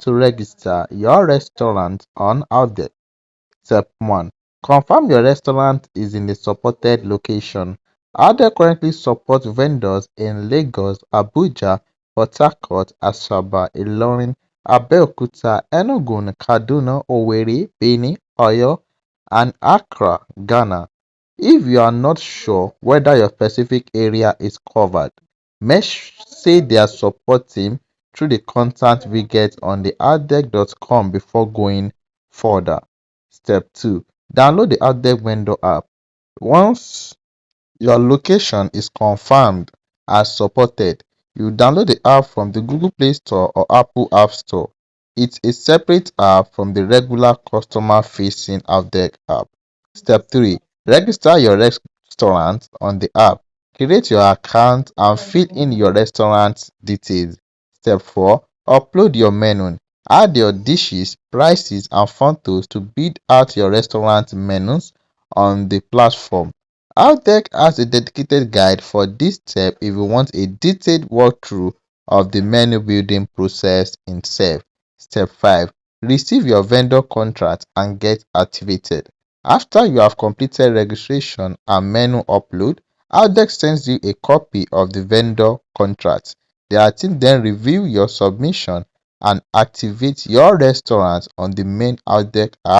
to register your restaurant on Outdeck. Step 1. Confirm your restaurant is in a supported location. Outdeck currently supports vendors in Lagos, Abuja, Port Harcourt, Asaba, Ilorin, Abeokuta, Enugu, Kaduna, Owerri, Benin, Oyo, and Accra, Ghana. If you are not sure whether your specific area is covered, message their support team through the contact we get on the outdeck.com before going further. Step 2. Download the Outdeck Vendor app. Once your location is confirmed as supported, you download the app from the Google Play Store or Apple App Store. It's a separate app from the regular customer-facing Outdeck app. Step 3. Register your restaurant on the app. Create your account and fill in your restaurant details. Step 4. Upload your menu. Add your dishes, prices, and photos to build out your restaurant menus on the platform. Outdeck has a dedicated guide for this step if you want a detailed walkthrough of the menu building process itself. Step 5. Receive your vendor contract and get activated. After you have completed registration and menu upload, Outdeck sends you a copy of the vendor contract. Their team then review your submission and activate your restaurant on the main Outdeck app.